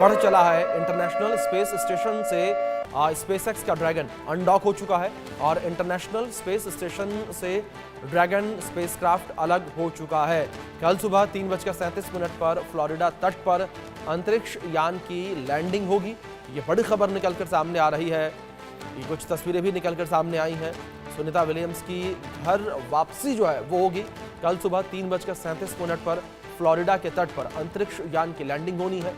बढ़ चला है। इंटरनेशनल स्पेस स्टेशन से स्पेसएक्स का ड्रैगन अनडॉक हो चुका है और इंटरनेशनल स्पेस स्टेशन से ड्रैगन स्पेसक्राफ्ट अलग हो चुका है। कल सुबह 3:37 पर फ्लोरिडा तट पर अंतरिक्ष यान की लैंडिंग होगी। ये बड़ी खबर निकलकर सामने आ रही है। ये कुछ तस्वीरें भी निकलकर सामने आई हैं। सुनीता विलियम्स की घर वापसी जो है वो होगी। कल सुबह 3:37 पर फ्लोरिडा के तट पर अंतरिक्ष यान की लैंडिंग होनी है।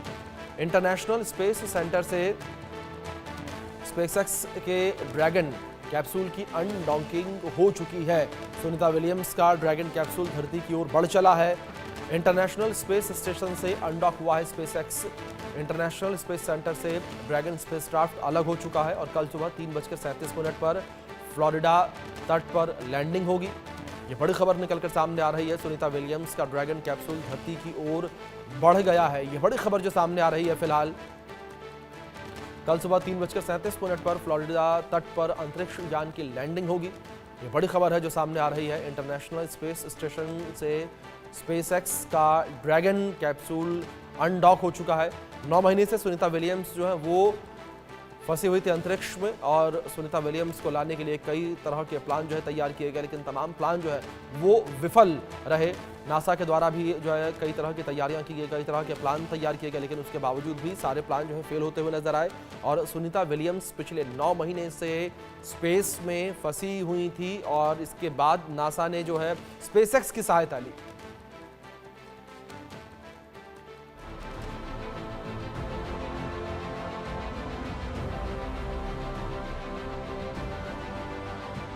इंटरनेशनल स्पेस सेंटर से स्पेसएक्स के ड्रैगन कैप्सूल की अनडॉकिंग हो चुकी है। सुनीता विलियम्स का ड्रैगन कैप्सूल धरती की ओर बढ़ चला है। इंटरनेशनल स्पेस स्टेशन से अनडॉक हुआ है स्पेसएक्स। इंटरनेशनल स्पेस सेंटर से ड्रैगन स्पेसक्राफ्ट अलग हो चुका है और कल सुबह 3:37 पर फ्लोरिडा तट पर लैंडिंग होगी। ये बड़ी खबर निकलकर सामने आ रही है। सुनीता विलियम्स का ड्रैगन कैप्सूल धरती की ओर बढ़ गया है। ये बड़ी खबर जो सामने आ रही है फिलहाल। कल सुबह 3:37 पर फ्लोरिडा तट पर अंतरिक्ष यान की लैंडिंग होगी। ये बड़ी खबर है जो सामने आ रही है। इंटरनेशनल स्पेस स्टेशन से स्पेसएक्स का ड्रैगन कैप्सूल अनडॉक हो चुका है। 9 महीने से सुनीता विलियम्स जो है वो फंसी हुई थी अंतरिक्ष में और सुनीता विलियम्स को लाने के लिए कई तरह के प्लान जो है तैयार किए गए, लेकिन तमाम प्लान जो है वो विफल रहे। नासा के द्वारा भी जो है कई तरह की तैयारियां की गई, कई तरह के प्लान तैयार किए गए, लेकिन उसके बावजूद भी सारे प्लान जो है फेल होते हुए नजर आए। और सुनीता विलियम्स पिछले 9 महीने से स्पेस में फंसी हुई थी और इसके बाद नासा ने जो है स्पेसएक्स की सहायता ली।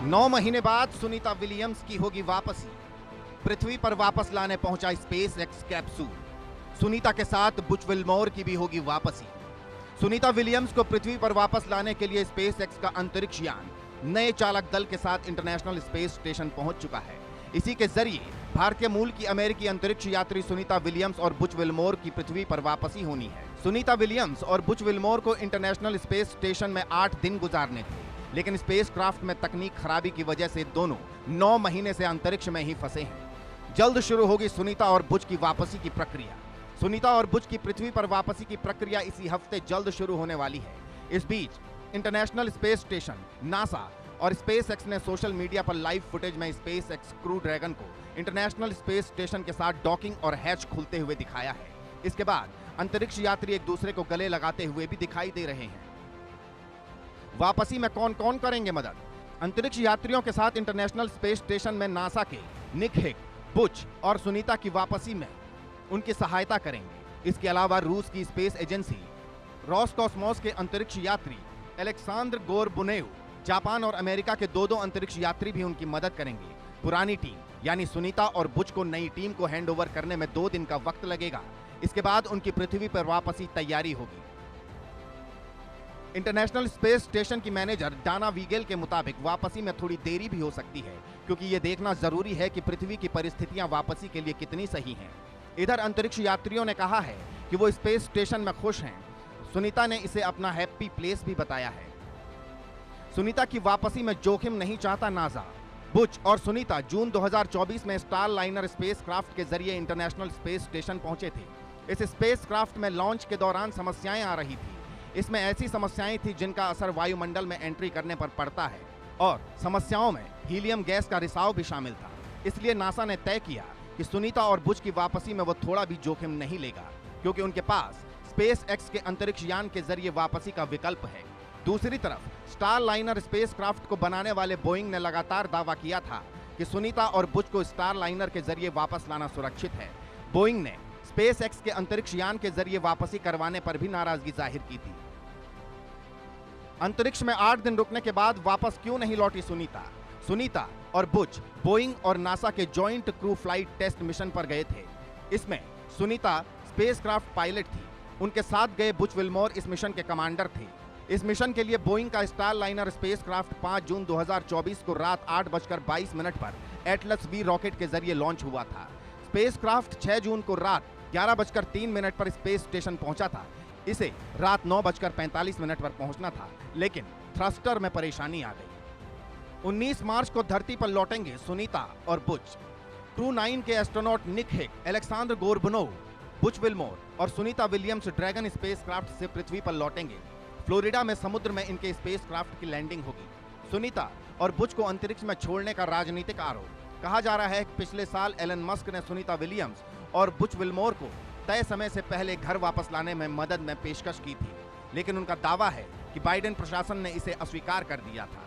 नौ महीने बाद सुनीता विलियम्स की होगी वापसी। पृथ्वी पर वापस लाने पहुंचा स्पेसएक्स कैप्सूल। सुनीता के साथ बुच विल्मोर की भी होगी वापसी। सुनीता विलियम्स को पृथ्वी पर वापस लाने के लिए स्पेसएक्स का अंतरिक्ष यान नए चालक दल के साथ इंटरनेशनल स्पेस स्टेशन पहुंच चुका है। इसी के जरिए भारतीय मूल की अमेरिकी अंतरिक्ष यात्री सुनीता विलियम्स और बुच विल्मोर की पृथ्वी पर वापसी होनी है। सुनीता विलियम्स और बुच विल्मोर को इंटरनेशनल स्पेस स्टेशन में 8 दिन गुजारने थे, लेकिन स्पेसक्राफ्ट में तकनीक खराबी की वजह से दोनों 9 महीने से अंतरिक्ष में ही फंसे हैं। जल्द शुरू होगी सुनीता और बुच की वापसी की प्रक्रिया। सुनीता और बुच की पृथ्वी पर वापसी की प्रक्रिया इसी हफ्ते जल्द शुरू होने वाली है। इस बीच इंटरनेशनल स्पेस स्टेशन, नासा और स्पेसएक्स ने सोशल मीडिया पर लाइव फुटेज में स्पेसएक्स क्रू ड्रैगन को इंटरनेशनल स्पेस स्टेशन के साथ डॉकिंग और हैच खुलते हुए दिखाया है। इसके बाद अंतरिक्ष यात्री एक दूसरे को गले लगाते हुए भी दिखाई दे रहे हैं। वापसी में कौन कौन करेंगे मदद? अंतरिक्ष यात्रियों के साथ इंटरनेशनल स्पेस स्टेशन में नासा के निक हिग, बुच और सुनीता की वापसी में उनकी सहायता करेंगे। इसके अलावा रूस की स्पेस एजेंसी रोसकॉस्मोस के अंतरिक्ष यात्री अलेक्सांद्र गोरबुनेव, जापान और अमेरिका के 2 अंतरिक्ष यात्री भी उनकी मदद करेंगे। पुरानी टीम यानी सुनीता और बुच को नई टीम को हैंडओवर करने में 2 दिन का वक्त लगेगा। इसके बाद उनकी पृथ्वी पर वापसी तैयारी होगी। इंटरनेशनल स्पेस स्टेशन की मैनेजर डाना वीगेल के मुताबिक वापसी में थोड़ी देरी भी हो सकती है, क्योंकि यह देखना जरूरी है कि पृथ्वी की परिस्थितियां वापसी के लिए कितनी सही हैं। इधर अंतरिक्ष यात्रियों ने कहा है कि वो स्पेस स्टेशन में खुश हैं। सुनीता ने इसे अपना हैप्पी प्लेस भी बताया है। सुनीता की वापसी में जोखिम नहीं चाहता नासा। बुच और सुनीता जून 2024 में स्टार लाइनर स्पेसक्राफ्ट के जरिए इंटरनेशनल स्पेस स्टेशन पहुंचे थे। इस स्पेसक्राफ्ट में लॉन्च के दौरान समस्याएं आ रही थी। इसमें ऐसी समस्याएं थी जिनका असर वायुमंडल में एंट्री करने पर पड़ता है और समस्याओं में हीलियम गैस का रिसाव भी शामिल था। इसलिए नासा ने तय किया कि सुनीता और बुच की वापसी में वो थोड़ा भी जोखिम नहीं लेगा, क्योंकि उनके पास स्पेसएक्स के अंतरिक्ष यान के जरिए वापसी का विकल्प है। दूसरी तरफ स्टार लाइनर स्पेसक्राफ्ट को बनाने वाले बोइंग ने लगातार दावा किया था कि सुनीता और बुच को स्टार लाइनर के जरिए वापस लाना सुरक्षित है। बोइंग ने स्पेसएक्स के अंतरिक्ष यान के जरिए वापसी करवाने पर भी नाराजगी जाहिर की थी। अंतरिक्ष में 8 दिन रुकने के बाद वापस क्यों नहीं लौटी सुनीता? सुनीता और बुच बोइंग और नासा के joint crew flight test mission पर गए थे। इसमें सुनीता स्पेसक्राफ्ट पायलट थी। उनके साथ गए बुच विल्मोर इस मिशन के कमांडर थे। इस मिशन के लिए बोइंग का स्टार लाइनर स्पेसक्राफ्ट 5 जून 2024 को रात 8:22 पर एटलस वी रॉकेट के जरिए लॉन्च हुआ था। स्पेसक्राफ्ट 6 जून को रात 11:03 पर स्पेस स्टेशन पहुंचा था। इसे रात 9:45 पर पहुंचना था, लेकिन थ्रस्टर में परेशानी आ गई। 19 मार्च को धरती पर लौटेंगे सुनीता और बुच। क्रू 9 के एस्ट्रोनॉट निक हिग, अलेक्सांद्र गोरबुनोव बुच विल्मोर और सुनीता विलियम्स ड्रैगन स्पेसक्राफ्ट से पृथ्वी पर लौटेंगे। फ्लोरिडा में समुद्र में इनके स्पेसक्राफ्ट की लैंडिंग होगी। सुनीता और बुच को अंतरिक्ष में छोड़ने का राजनीतिक आरोप। कहा जा रहा है कि पिछले साल एलन मस्क ने सुनीता विलियम्स और बुच विल्मोर को तय समय से पहले घर वापस लाने में मदद में पेशकश की थी, लेकिन उनका दावा है कि बाइडेन प्रशासन ने इसे अस्वीकार कर दिया था।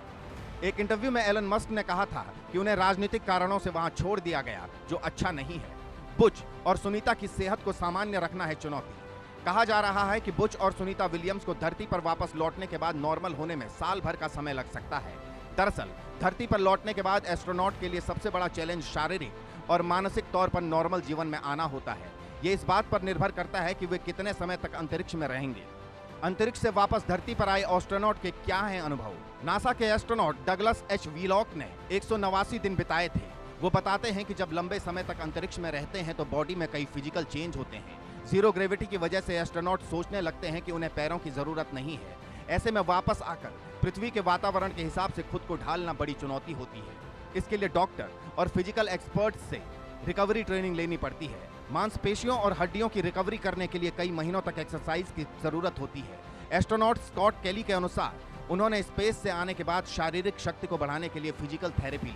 एक इंटरव्यू में एलन मस्क ने कहा था कि उन्हें राजनीतिक कारणों से वहां छोड़ दिया गया, जो अच्छा नहीं है। बुच और सुनीता की सेहत को सामान्य रखना है चुनौती। कहा जा रहा है कि बुच और सुनीता विलियम्स को धरती पर वापस लौटने के बाद नॉर्मल होने में साल भर का समय लग सकता है। दरअसल धरती पर लौटने के बाद एस्ट्रोनॉट के लिए सबसे बड़ा चैलेंज शारीरिक और मानसिक तौर पर नॉर्मल जीवन में आना होता है। ये इस बात पर निर्भर करता है कि वे कितने समय तक अंतरिक्ष में रहेंगे। अंतरिक्ष से वापस धरती पर आए एस्ट्रोनॉट के क्या हैं अनुभव? नासा के एस्ट्रोनॉट डगलस एच व्हीलॉक ने 189 दिन बिताए थे। वो बताते हैं कि जब लंबे समय तक अंतरिक्ष में रहते हैं तो बॉडी में कई फिजिकल चेंज होते हैं। जीरो ग्रेविटी की वजह से एस्ट्रोनॉट सोचने लगते हैं कि उन्हें पैरों की जरूरत नहीं है। ऐसे में वापस आकर पृथ्वी के वातावरण के हिसाब से खुद को ढालना बड़ी चुनौती होती है। इसके लिए डॉक्टर और फिजिकल एक्सपर्ट्स से रिकवरी ट्रेनिंग लेनी पड़ती है। मांसपेशियों और हड्डियों की रिकवरी करने के लिए कई महीनों तक एक्सरसाइज की जरूरत होती है। एस्ट्रोनॉट स्कॉट केली के अनुसार उन्होंने स्पेस से आने के बाद शारीरिक शक्ति को बढ़ाने के लिए फिजिकल थेरेपी ली,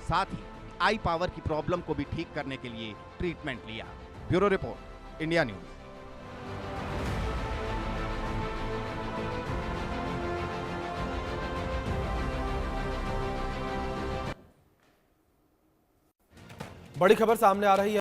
साथ ही आई पावर की प्रॉब्लम को भी ठीक करने के लिए ट्रीटमेंट लिया। Bureau report, India news. बड़ी खबर सामने आ रही है।